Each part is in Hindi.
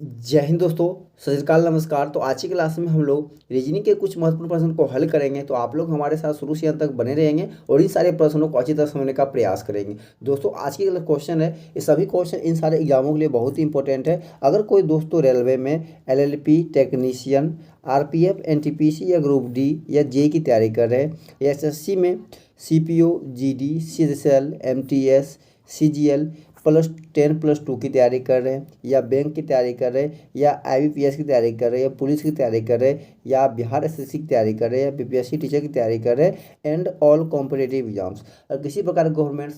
जय हिंद दोस्तों। सत श्री अकाल, नमस्कार। तो आज की क्लास में हम लोग रीजनिंग के कुछ महत्वपूर्ण प्रश्नों को हल करेंगे। तो आप लोग हमारे साथ शुरू से अंत तक बने रहेंगे और इन सारे प्रश्नों को अच्छी तरह समझने का प्रयास करेंगे। दोस्तों आज की जो क्वेश्चन है, ये सभी क्वेश्चन इन सारे एग्जामों के लिए बहुत ही इंपॉर्टेंट है। अगर कोई दोस्तों रेलवे में एलएलपी टेक्नीशियन, आरपीएफ, एनटीपीसी या ग्रुप डी या जे की तैयारी कर रहे हैं, या एसएससी में CPO, GD, CHSL, MTS, CGL +10+2 की तैयारी कर रहे हैं, या बैंक की तैयारी कर रहे हैं, या आईबीपीएस की तैयारी कर रहे हैं, या पुलिस की तैयारी कर रहे हैं, या बिहार एसएससी की तैयारी कर रहे हैं, या बीपीएससी टीचर की तैयारी कर रहे हैं, एंड ऑल कॉम्पिटेटिव एग्जाम्स, और किसी प्रकार गवर्नमेंट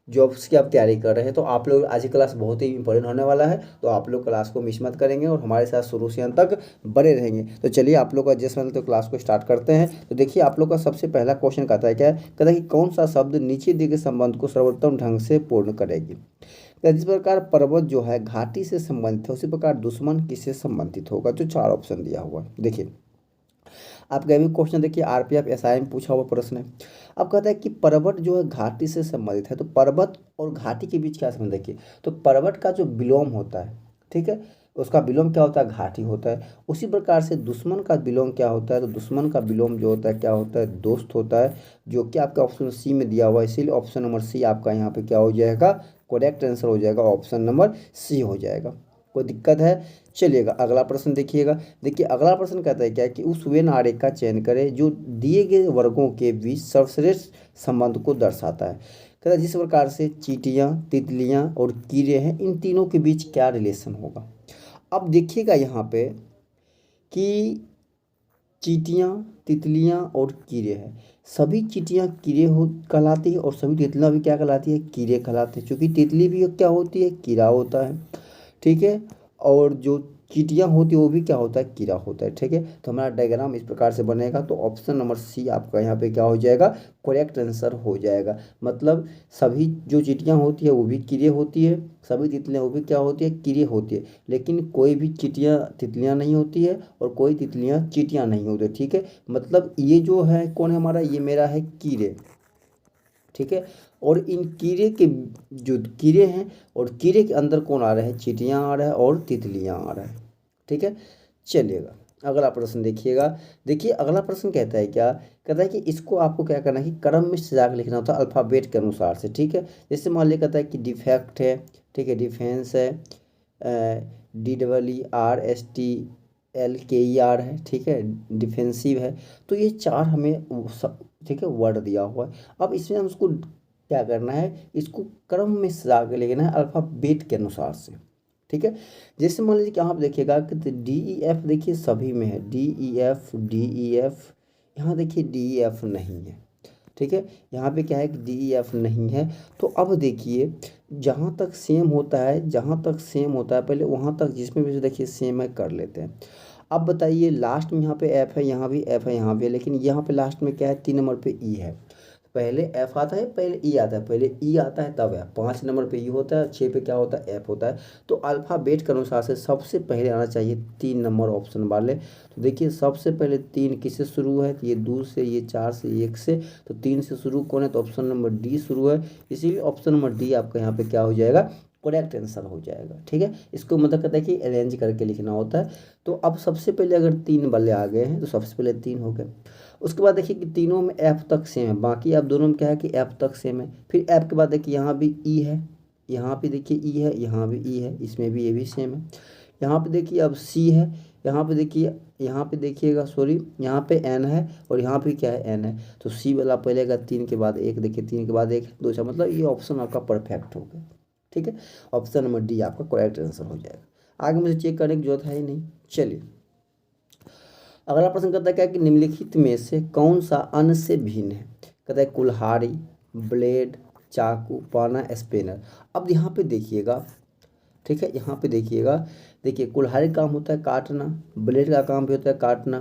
जॉब्स की आप तैयारी कर रहे हैं, तो आप लोग आज की क्लास बहुत ही इंपॉर्टेंट होने वाला है। तो आप लोग क्लास को मिस मत करेंगे और हमारे साथ शुरू से अंत तक बने रहेंगे। तो चलिए आप लोग का जिस मतलब तो क्लास को स्टार्ट करते हैं। तो देखिए आप लोग का सबसे पहला क्वेश्चन कहता है, क्या है? कहता है कि कौन सा शब्द नीचे दिए गए संबंध को सर्वोत्तम ढंग से पूर्ण करेगी। तो जिस प्रकार पर्वत जो है घाटी से संबंधित है, उसी प्रकार दुश्मन किससे संबंधित होगा। तो चार ऑप्शन दिया हुआ है। देखिए आपका अभी क्वेश्चन देखिए, आरपीएफ एसआई में पूछा हुआ प्रश्न है। अब कहता है कि पर्वत जो है घाटी से संबंधित है, तो पर्वत और घाटी के बीच क्या संबंध है। देखिए तो पर्वत का जो विलोम होता है, ठीक है, उसका विलोम क्या होता है? घाटी होता है। उसी प्रकार से दुश्मन का विलोम क्या होता है? तो दुश्मन का विलोम जो होता है क्या होता है? दोस्त होता है, जो कि आपका ऑप्शन सी में दिया हुआ है। इसीलिए ऑप्शन नंबर सी आपका यहाँ पे क्या हो जाएगा? करेक्ट आंसर हो जाएगा, ऑप्शन नंबर सी हो जाएगा। कोई दिक्कत है? चलिएगा अगला प्रश्न देखिएगा। देखिए अगला प्रश्न कहता है क्या है कि उस वेन आरेख का चयन करें जो दिए गए वर्गों के बीच सर्वश्रेष्ठ संबंध को दर्शाता है। कहता है जिस प्रकार से चींटियाँ, तितलियाँ और कीड़े हैं, इन तीनों के बीच क्या रिलेशन होगा। अब देखिएगा यहाँ पे कि चींटियाँ, तितलियाँ और कीड़े हैं। सभी चींटियाँ कीड़े हो कहलाती है और सभी तितलियाँ भी क्या कहलाती है? कीड़े कहलाते हैं। क्योंकि तितली भी क्या होती है? कीड़ा होता है, ठीक है। और जो चींटियाँ होती है वो भी क्या होता है? कीड़ा होता है, ठीक है। तो हमारा डायग्राम इस प्रकार से बनेगा। तो ऑप्शन नंबर सी आपका यहाँ पे क्या हो जाएगा? करेक्ट आंसर हो जाएगा। मतलब सभी जो चींटियाँ होती है वो भी कीड़े होती है, सभी तितलियाँ वो भी क्या होती है? कीड़े होती है। लेकिन कोई भी चींटियाँ तितलियाँ नहीं होती है और कोई तितलियाँ चींटियाँ नहीं होती, ठीक है। मतलब ये जो है कौन है हमारा? ये मेरा है कीड़े, ठीक है। और इन कीड़े के जो कीड़े हैं और कीड़े के अंदर कौन आ रहा है? चींटियाँ आ रहा है और तितलियाँ आ रहा है, ठीक है। चलिएगा अगला प्रश्न देखिएगा। देखिए अगला प्रश्न कहता है क्या? कहता है कि इसको आपको क्या करना है कि क्रम में सजा के लिखना होता है अल्फ़ाबेट के अनुसार से, ठीक है। जैसे मान लिया कहता है कि डिफेक्ट है, ठीक है, डिफेंस है, DEERSTLKER है, ठीक है, डिफेंसिव है। तो ये चार हमें ठीक है वर्ड दिया हुआ है। अब इसमें हम उसको क्या करना है? इसको क्रम में सजा के लिखना है अल्फ़ाबेट के अनुसार से, ठीक है। जैसे मान लीजिए कि यहाँ पे देखिएगा कि DEF देखिए सभी में है, DEF DEF। यहाँ देखिए DEF नहीं है, ठीक है। यहाँ पे क्या है कि DEF नहीं है। तो अब देखिए जहाँ तक सेम होता है, जहाँ तक सेम होता है पहले वहाँ तक जिसमें भी देखिए सेम है कर लेते हैं। अब बताइए लास्ट में यहाँ पे एफ है, यहाँ भी एफ है, यहाँ भी है, लेकिन यहाँ पे लास्ट में क्या है? 3 नंबर पे ई है। पहले एफ आता है, पहले ई आता है, पहले ई आता है तब एफ। 5 नंबर पे ई होता है, 6 पे क्या होता है? एफ होता है। तो अल्फ़ाबेट के अनुसार से सबसे पहले आना चाहिए 3 नंबर ऑप्शन वाले। तो देखिए सबसे पहले 3 किससे शुरू है? तो ये 2 से, ये 4 से, 1 से। तो 3 से शुरू कौन है? तो ऑप्शन नंबर डी शुरू है। इसीलिए ऑप्शन नंबर डी आपका यहाँ पे क्या हो जाएगा? करेक्ट आंसर हो जाएगा, ठीक है। इसको मतलब कहता है कि अरेंज करके लिखना होता है। तो अब सबसे पहले अगर 3 वाले आ गए हैं तो सबसे पहले 3 हो गए। उसके बाद देखिए कि तीनों में एफ तक सेम है, बाकी अब दोनों में क्या है कि एफ तक सेम है। फिर एफ के बाद देखिए यहाँ भी ई है, यहाँ पे देखिए ई है, यहाँ भी ई है, इसमें भी ये भी सेम है। यहाँ पे देखिए अब सी है, यहाँ पे देखिए, यहाँ पे देखिएगा सॉरी, यहाँ पे एन है और यहाँ पे क्या है? एन है। तो सी वाला पहले का 3 के बाद 1, देखिए 3 के बाद 1 2 4, मतलब ये ऑप्शन आपका परफेक्ट हो गया, ठीक है। ऑप्शन नंबर डी आपका करेक्ट आंसर हो जाएगा। आगे मुझे चेक करने की जरूरत है ही नहीं। चलिए अगला प्रश्न कहता है क्या कि निम्नलिखित में से कौन सा अन्न से भिन्न है। कहता है कुल्हाड़ी, ब्लेड, चाकू, पाना, स्पेनर। अब यहाँ पे देखिएगा, ठीक है, यहाँ पे देखिएगा। देखिए कुल्हाड़ी का काम होता है काटना, ब्लेड का काम भी होता है काटना,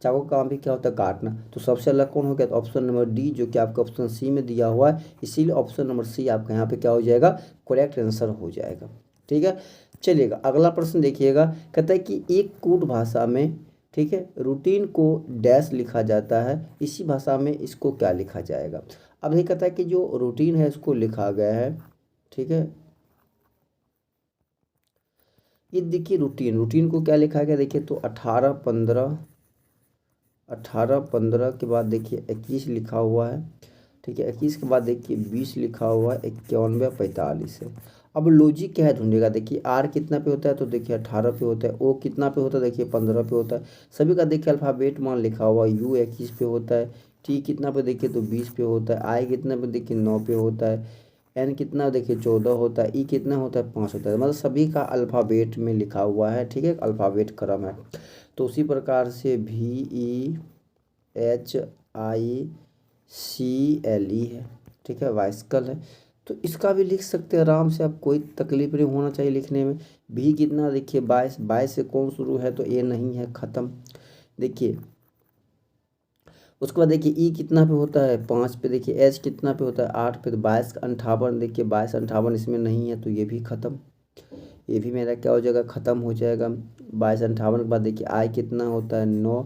चाकू का काम भी क्या होता है? काटना। तो सबसे अलग कौन हो गया? तो ऑप्शन नंबर डी जो कि आपका ऑप्शन सी में दिया हुआ है। इसीलिए ऑप्शन नंबर सी आपका यहाँ पे क्या हो जाएगा? करेक्ट आंसर हो जाएगा, ठीक है। चलिएगा अगला प्रश्न देखिएगा। कहता है कि एक कूट भाषा में, ठीक है, रूटीन को डैश लिखा जाता है, इसी भाषा में इसको क्या लिखा जाएगा। अब ये कहता है कि जो रूटीन है इसको लिखा गया है, ठीक है, ये देखिए रूटीन, रूटीन को क्या लिखा गया देखिए, तो 18 15 के बाद देखिए 21 लिखा हुआ है, ठीक है। 21 के बाद देखिए 20 लिखा हुआ है, 91 45 है। अब लॉजिक क्या है ढूंढेगा, देखिए आर कितना पे होता है, तो देखिए 18 पे होता है। ओ कितना पे होता है, देखिए 15 पे होता है। सभी का देखिए अल्फ़ाबेट मान लिखा हुआ है। यू 21 पे होता है, टी कितना पे देखिए तो 20 पे होता है, आई कितना पे देखिए 9 पे होता है, एन कितना देखिए 14 होता है, ई कितना होता है 5 होता है। मतलब सभी का अल्फ़ाबेट में लिखा हुआ है, ठीक है, अल्फ़ाबेट क्रम है। तो उसी प्रकार से VEHICLE है, ठीक है, वाइस्कल है। तो इसका भी लिख सकते हैं आराम से, अब कोई तकलीफ नहीं होना चाहिए लिखने में। भी कितना देखिए 22, 22 से कौन शुरू है, तो ए नहीं है, ख़त्म। देखिए उसके बाद देखिए ई कितना पे होता है 5 पे, देखिए एच कितना पे होता है 8 पे, तो 22 58, देखिए 22 58 इसमें नहीं है, तो ये भी ख़त्म। ये भी मेरा क्या हो जाएगा, ख़त्म हो जाएगा। 22 58 के बाद देखिए आई कितना होता है 9,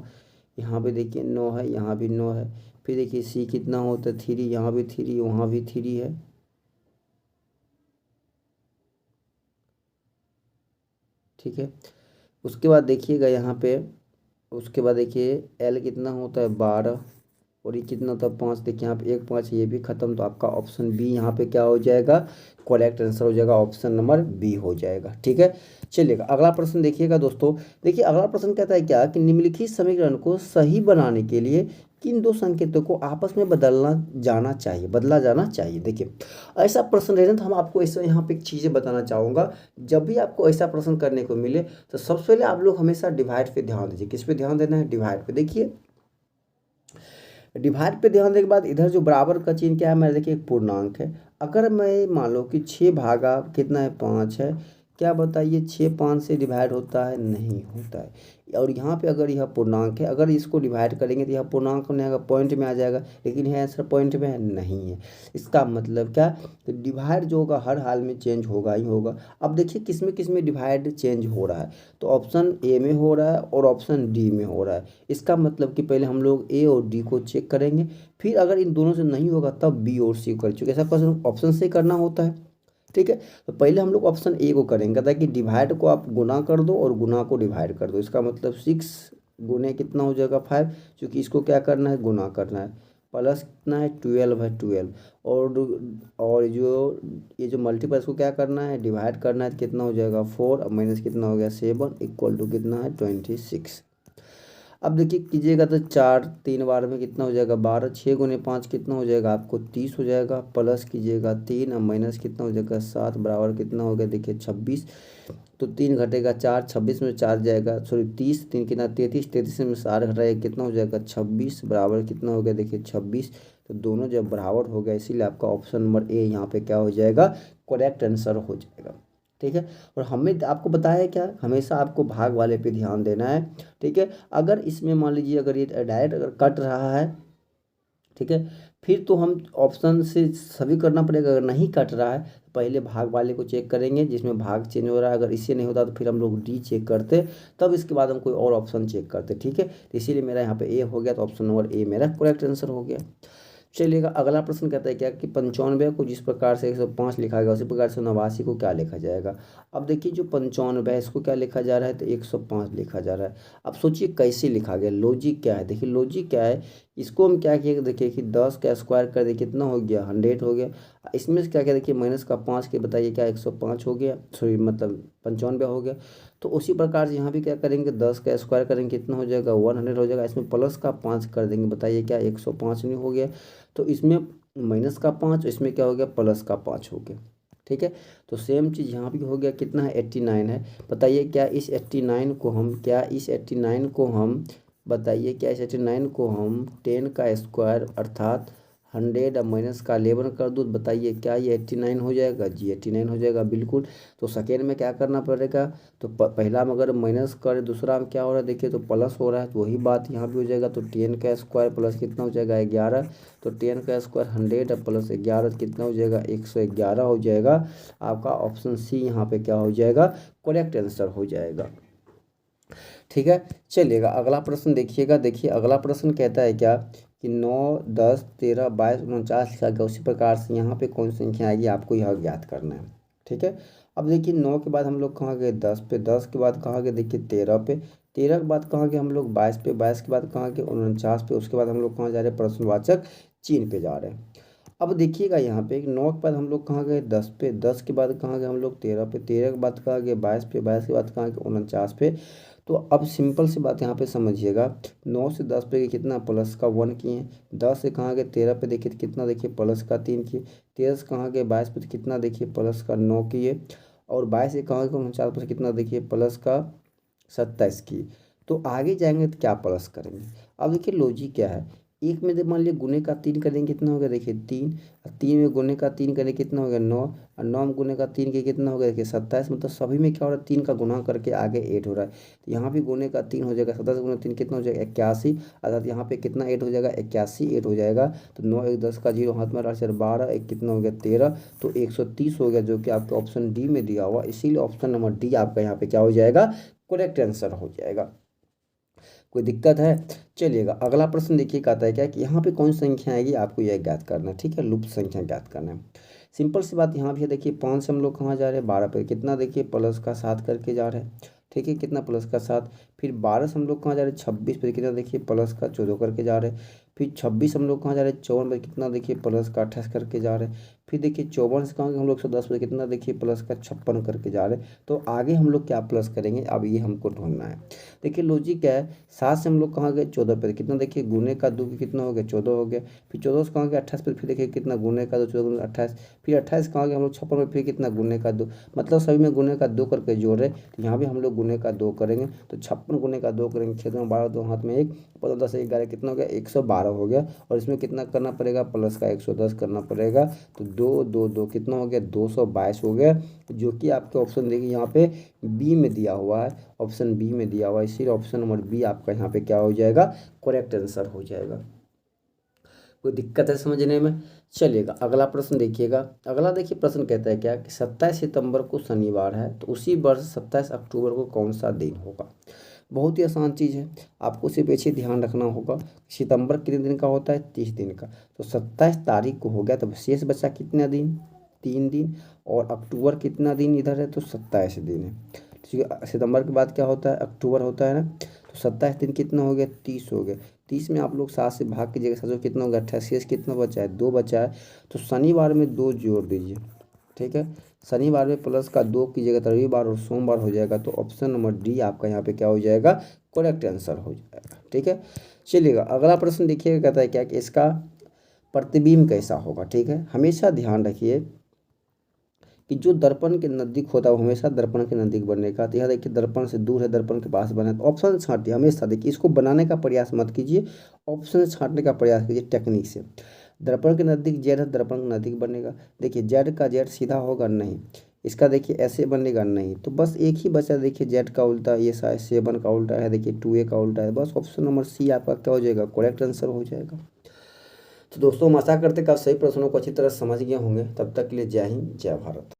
यहाँ पे देखिए 9 है, यहाँ भी 9 है। फिर देखिए सी कितना होता है 3, यहाँ भी 3, वहाँ भी 3 है, ठीक है। उसके बाद देखिएगा यहाँ पे, उसके बाद देखिए एल कितना होता है 12, और ये कितना होता है 5, देखिए यहाँ पे 1 5, ये भी खत्म। तो आपका ऑप्शन बी यहाँ पे क्या हो जाएगा, करेक्ट आंसर हो जाएगा, ऑप्शन नंबर बी हो जाएगा, ठीक है। चलिएगा अगला प्रश्न देखिएगा दोस्तों। देखिए अगला प्रश्न कहता है क्या कि निम्नलिखित समीकरण को सही बनाने के लिए किन दो संकेतों को आपस में बदला जाना चाहिए। देखिए ऐसा प्रश्न रहे ना, तो हम आपको ऐसा यहाँ पे एक चीज़ें बताना चाहूँगा। जब भी आपको ऐसा प्रश्न करने को मिले, तो सबसे पहले आप लोग हमेशा डिवाइड पे ध्यान दीजिए। किस पे ध्यान देना है, डिवाइड पे। देखिए डिवाइड पे ध्यान देने के बाद इधर जो बराबर का चिन्ह क्या है, मैं देखिए एक पूर्णांक है। अगर मैं मान लो कि 6 भागा कितना है 5 है, क्या बताइए 6 5 से डिवाइड होता है, नहीं होता है। और यहाँ पे अगर यह पूर्णांक है, अगर इसको डिवाइड करेंगे तो यह पूर्णांक नहीं आएगा, पॉइंट में आ जाएगा, लेकिन यह आंसर पॉइंट में है नहीं है। इसका मतलब क्या, तो डिवाइड जो होगा हर हाल में चेंज होगा ही होगा। अब देखिए किस में डिवाइड चेंज हो रहा है, तो ऑप्शन ए में हो रहा है और ऑप्शन डी में हो रहा है। इसका मतलब कि पहले हम लोग ए और डी को चेक करेंगे, फिर अगर इन दोनों से नहीं होगा तब बी और सी कर चुके। ऐसा क्वेश्चन ऑप्शन से करना होता है, ठीक है। तो पहले हम लोग ऑप्शन ए को करेंगे, ताकि डिवाइड को आप गुना कर दो और गुना को डिवाइड कर दो। इसका मतलब 6 गुने कितना हो जाएगा 5, क्योंकि इसको क्या करना है, गुना करना है। प्लस कितना है 12 है 12, और जो ये जो मल्टीपल इसको क्या करना है, डिवाइड करना है, तो कितना हो जाएगा 4, अब माइनस कितना हो गया 7, इक्वल टू कितना है 26। अब देखिए कीजिएगा तो 4 3 बार में कितना हो जाएगा 12, 6 गुने 5 कितना हो जाएगा आपको 30 हो जाएगा। प्लस कीजिएगा 3, अब माइनस कितना हो जाएगा 7, बराबर कितना हो गया देखिए 26। तो 3 घटेगा 4, 26 में 4 जाएगा, सॉरी 30, 3 कितना 33, 33 में 4 घटाएगा कितना हो जाएगा 26, बराबर कितना हो गया देखिए 26। तो दोनों जब बराबर हो गया, इसीलिए आपका ऑप्शन नंबर ए यहाँ पे क्या हो जाएगा, करेक्ट आंसर हो जाएगा, ठीक है। और हमें आपको बताया है क्या, हमेशा आपको भाग वाले पे ध्यान देना है, ठीक है। अगर इसमें मान लीजिए अगर ये डायरेक्ट अगर कट रहा है, ठीक है, फिर तो हम ऑप्शन से सभी करना पड़ेगा। अगर नहीं कट रहा है तो पहले भाग वाले को चेक करेंगे जिसमें भाग चेंज हो रहा है। अगर इससे नहीं होता तो फिर हम लोग डी चेक करते, तब इसके बाद हम कोई और ऑप्शन चेक करते, ठीक है। तो इसीलिए मेरा यहाँ पे ए हो गया, तो ऑप्शन नंबर ए मेरा करेक्ट आंसर हो गया। चलिएगा अगला प्रश्न कहता है क्या कि 95 को जिस प्रकार से 105 लिखा गया, उसी प्रकार से 89 को क्या लिखा जाएगा। अब देखिए जो 95 है इसको क्या लिखा जा रहा है, तो 105 लिखा जा रहा है। अब सोचिए कैसे लिखा गया, लॉजिक क्या है। देखिए लॉजिक क्या है, इसको हम क्या किए, देखिए कि 10 का स्क्वायर कर दे कितना हो गया 100 हो गया। इसमें से क्या क्या देखिए माइनस का 5 के बताइए क्या 105 हो गया, सॉरी मतलब 95 हो गया। तो उसी प्रकार से यहाँ भी क्या करेंगे, 10 का स्क्वायर करेंगे कितना हो जाएगा 100 हो जाएगा। इसमें प्लस का 5 कर देंगे, बताइए क्या 105 नहीं हो गया। तो इसमें माइनस का 5, इसमें क्या हो गया प्लस का 5 हो गया, ठीक है। तो सेम चीज़ यहाँ भी हो गया, कितना है 89 है। बताइए क्या इस 89 को हम बताइए क्या इस 89 को हम 10 का स्क्वायर अर्थात 100 माइनस का 11 कर दूँ, बताइए क्या ये 89 हो जाएगा, जी 89 हो जाएगा बिल्कुल। तो सेकेंड में क्या करना पड़ेगा, तो पहला में अगर माइनस करे, दूसरा में क्या हो रहा है देखिए तो प्लस हो रहा है, तो वही बात यहाँ भी हो जाएगा। तो 10 का स्क्वायर प्लस कितना हो जाएगा 11, तो 10 का स्क्वायर 100 प्लस 11 कितना हो जाएगा 111 हो जाएगा। आपका ऑप्शन सी यहाँ पे क्या हो जाएगा, करेक्ट आंसर हो जाएगा, ठीक है। चलिएगा अगला प्रश्न देखिएगा। देखिए अगला प्रश्न कहता है क्या कि 9 10 13 22 49 लिखा गया, उसी प्रकार से यहाँ पे कौन सी संख्या आएगी आपको यह ज्ञात करना है, ठीक है। अब देखिए 9 के बाद हम लोग कहाँ गए 10 पे, 10 के बाद कहाँ गए देखिए 13 पे, 13 के बाद कहाँ गए हम लोग 22 पे, 22 के बाद कहाँ गए 49 पे, उसके बाद हम लोग कहाँ जा रहे हैं प्रश्नवाचक चिन्ह पे जा रहे हैं। अब देखिएगा यहाँ पे 9 के बाद हम लोग कहाँ गए 10 पे, 10 के बाद कहाँ गए हम लोग 13 पे, 13 के बाद कहाँ गए 22 पे, 22 के बाद कहाँ गए 49 पे। तो अब सिंपल सी बात यहाँ पे समझिएगा, 9 से 10 पे कितना प्लस का 1 किए, 10 से कहाँ गए 13 पे देखिए तो कितना देखिए प्लस का 3 किए, 13 से कहाँ गए 22 पे तो कितना देखिए प्लस का 9 किए, और 22 से कहाँ गए 49 पे कितना देखिए प्लस का 27 किए। तो आगे जाएंगे तो क्या प्लस करेंगे। अब देखिए लॉजिक क्या है, एक में मान लिया गुने का 3 करेंगे कितना हो गया देखिए 3, और 3 में गुने का 3 करेंगे कितना हो गया 9, और 9 में गुने का 3 के कितना हो गया देखिए 27। मतलब सभी में क्या हो रहा है 3 का गुना करके आगे 8 हो रहा है। तो यहाँ भी गुने का 3 हो जाएगा, 27 गुना 3 कितना हो जाएगा 81, अर्थात यहाँ पे कितना 8 हो जाएगा 81 8 हो जाएगा। तो 9 1 10 का 0 हाथ में रहा 12 एक कितना हो गया 13, तो 130 हो गया, जो कि आपके ऑप्शन डी में दिया हुआ, इसीलिए ऑप्शन नंबर डी आपका यहाँ पे क्या हो जाएगा करेक्ट आंसर हो जाएगा। कोई दिक्कत है। चलिएगा अगला प्रश्न देखिए कहता है क्या कि यहाँ पे कौन सी संख्या आएगी आपको यह ज्ञात करना है। ठीक है, लुप्त संख्या ज्ञात करना है। सिंपल सी बात यहाँ भी है, देखिए 5 से हम लोग कहाँ जा रहे हैं 12 पे, कितना देखिए प्लस का 7 करके जा रहे हैं। ठीक है, कितना प्लस का 7, फिर 12 से हम लोग कहाँ जा रहे हैं 26 पे, कितना देखिए प्लस का 14 करके जा रहे हैं। फिर 26 हम लोग कहाँ जा रहे हैं 54 पे, कितना देखिए प्लस का 28 करके जा रहे हैं। फिर देखिए 54 से कहाँ हम लोग 110 पे, कितना देखिए प्लस का 56 करके जा रहे हैं। तो आगे हम लोग क्या प्लस करेंगे अब ये हमको ढूंढना है। देखिए लॉजिक क्या है, 7 से हम लोग कहाँ गए 14 पे, कितना देखिए गुने का 2 के कितना हो गया 14 हो गया। फिर 14 से कहाँ गया 28 पे, फिर देखिए कितना गुने का 2 14 गुने 28, फिर 28 कहाँ गए हम लोग 56 में, फिर कितना गुने का 2, मतलब सभी में गुने का 2 करके जोड़ रहे। तो यहाँ भी हम लोग गुने का 2 करेंगे, तो 56 गुने का 2 करेंगे, क्षेत्र में 12 2 हाथ में 1, 15 10 11 कितना हो गया 112 हो गया। और इसमें कितना करना पड़ेगा प्लस का 110 करना पड़ेगा। तो 2 2 2 कितना हो गया 222 हो गया, जो कि आपके ऑप्शन देखिए यहाँ पे बी में दिया हुआ है, ऑप्शन बी में दिया हुआ है, इसीलिए ऑप्शन नंबर बी आपका यहाँ पे क्या हो जाएगा करेक्ट आंसर हो जाएगा। कोई दिक्कत है समझने में। चलिएगा अगला प्रश्न देखिएगा। अगला देखिए प्रश्न कहता है क्या कि 27 सितंबर को शनिवार है, तो उसी वर्ष 27 अक्टूबर को कौन सा दिन होगा। बहुत ही आसान चीज़ है, आपको सिर्फ पीछे ध्यान रखना होगा। सितंबर कितने दिन का होता है 30 दिन का, तो 27 तारीख को हो गया, तो शेष बचा कितना दिन 3 दिन, और अक्टूबर कितना दिन इधर है तो 27 दिन है। ठीक है, सितंबर के बाद क्या होता है अक्टूबर होता है ना, तो 27 दिन कितना हो गया 30 हो गया। 30 में आप लोग 7 से भाग कीजिएगा, 7 कितना हो गया 28, शेष कितना बचा है 2 बचा है। तो शनिवार में 2 जोड़ दीजिए। ठीक है, शनिवार में प्लस का 2 कीजिएगा तो रविवार और सोमवार हो जाएगा। तो ऑप्शन नंबर डी आपका यहाँ पे क्या हो जाएगा करेक्ट आंसर हो जाएगा। ठीक है, चलिएगा अगला प्रश्न देखिएगा कहता है क्या कि इसका प्रतिबिंब कैसा होगा। ठीक है, हमेशा ध्यान रखिए कि जो दर्पण के नज़दीक होता है वो हमेशा दर्पण के नज़दीक बनने का। तो यहाँ देखिए दर्पण से दूर है, दर्पण के पास बना है, तो ऑप्शन छांटिए हमेशा। देखिए इसको बनाने का प्रयास मत कीजिए, ऑप्शन छांटने का प्रयास कीजिए टेक्निक से। दर्पण के नज़दीक जेड है, दर्पण के नज़दीक बनेगा। देखिए जेड का जेड सीधा होगा नहीं, इसका देखिए ऐसे बनेगा नहीं, तो बस एक ही बचा देखिए जेड का उल्टा, ये शायद 7 का उल्टा है, देखिए 2a का उल्टा है। बस ऑप्शन नंबर सी आपका क्या हो जाएगा करेक्ट आंसर हो जाएगा। तो दोस्तों हम आशा करते हैं कि आप सही प्रश्नों को अच्छी तरह समझ गए होंगे। तब तक के लिए जय हिंद जय भारत।